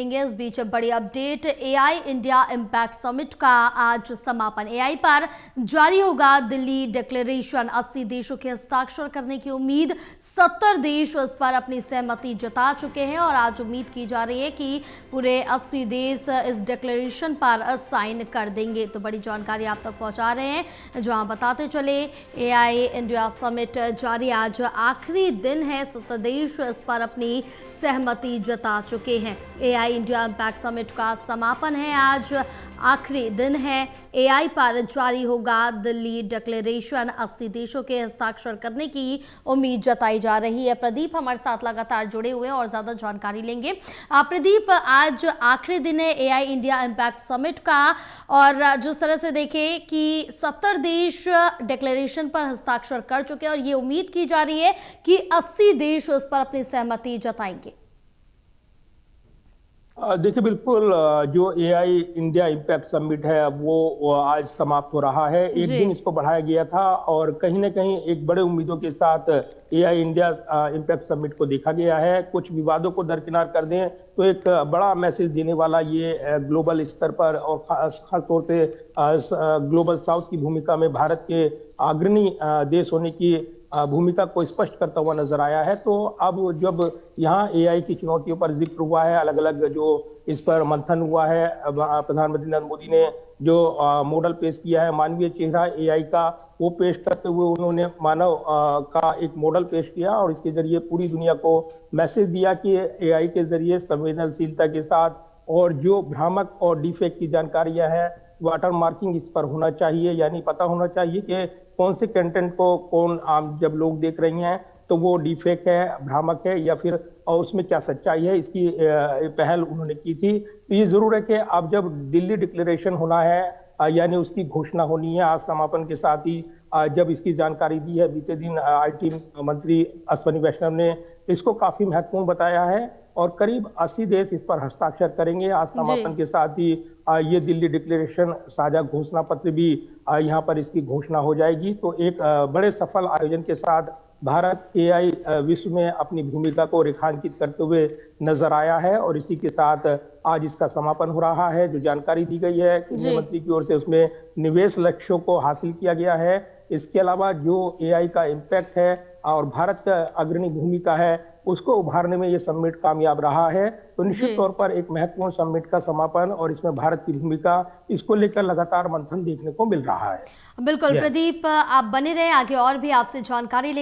इस बीच बड़ी update, AI India impact summit का आज समापन। एआई पर जारी होगा दिल्ली डिक्लेरेशन। 80 देशों के हस्ताक्षर करने की उम्मीद। 70 देश इस पर अपनी सहमति जता चुके हैं और आज उम्मीद की जा रही है कि पूरे 80 देश इस डिक्लेरेशन पर साइन कर देंगे। तो बड़ी जानकारी आप तक पहुंचा रहे हैं, जो आप बताते चले। एआई इंडिया समिट जारी, आज आखिरी दिन है। 70 देश इस पर अपनी सहमति जता चुके हैं। एआई इंडिया इम्पैक्ट समिट का समापन है, आज आखिरी दिन है। एआई पर जारी होगा दिल्ली डिक्लेरेशन। 80 देशों के हस्ताक्षर करने की उम्मीद जताई जा रही है। प्रदीप हमारे साथ लगातार जुड़े हुए हैं और ज्यादा जानकारी लेंगे। प्रदीप, आज आखिरी दिन है एआई इंडिया इम्पैक्ट समिट का, और जिस तरह से देखें कि 70 देश डिक्लेरेशन पर हस्ताक्षर कर चुके हैं और ये उम्मीद की जा रही है कि 80 देश उस पर अपनी सहमति जताएंगे। देखिए, बिल्कुल जो एआई इंडिया इम्पैक्ट समिट है वो आज समाप्त हो रहा है। एक दिन इसको बढ़ाया गया था और कहीं ना कहीं एक बड़े उम्मीदों के साथ एआई इंडिया इम्पैक्ट समिट को देखा गया है। कुछ विवादों को दरकिनार कर दें तो एक बड़ा मैसेज देने वाला ये ग्लोबल स्तर पर और खास तौर से ग्लोबल साउथ की भूमिका में भारत के अग्रणी देश होने की भूमिका को स्पष्ट करता हुआ नजर आया है। तो अब जब यहाँ एआई की चुनौतियों पर जिक्र हुआ है, अलग अलग जो इस पर मंथन हुआ है, प्रधानमंत्री नरेंद्र मोदी ने जो मॉडल पेश किया है, मानवीय चेहरा एआई का, वो पेश करते हुए उन्होंने मानव का एक मॉडल पेश किया और इसके जरिए पूरी दुनिया को मैसेज दिया कि एआई के जरिए संवेदनशीलता के साथ और जो भ्रामक और डिफेक्ट की जानकारियां हैं, वाटर मार्किंग इस पर होना चाहिए, यानी पता होना चाहिए कि कौन से कंटेंट को कौन जब लोग देख रही हैं तो वो डिफेक्ट है, भ्रामक है, या फिर और उसमें क्या सच्चाई है, इसकी पहल उन्होंने की थी। तो ये जरूर है कि अब जब दिल्ली डिक्लेरेशन होना है, यानी उसकी घोषणा होनी है, आज समापन के साथ ही जब इसकी जानकारी दी है, बीते दिन आईटी मंत्री अश्विनी वैष्णव ने इसको काफी महत्वपूर्ण बताया है और करीब 80 देश इस पर हस्ताक्षर करेंगे। आज समापन के साथ ही ये दिल्ली डिक्लेरेशन साझा घोषणा पत्र भी यहाँ पर इसकी घोषणा हो जाएगी। तो एक बड़े सफल आयोजन के साथ भारत एआई विश्व में अपनी भूमिका को रेखांकित करते हुए नजर आया है और इसी के साथ आज इसका समापन हो रहा है। जो जानकारी दी गई है केंद्रीय मंत्री की ओर से, उसमें निवेश लक्ष्यों को हासिल किया गया है। इसके अलावा जो एआई का इम्पैक्ट है और भारत का अग्रणी भूमिका है, उसको उभारने में ये समिट कामयाब रहा है। तो निश्चित तौर पर एक महत्वपूर्ण समिट का समापन और इसमें भारत की भूमिका, इसको लेकर लगातार मंथन देखने को मिल रहा है। बिल्कुल प्रदीप, आप बने रहे, आगे और भी आपसे जानकारी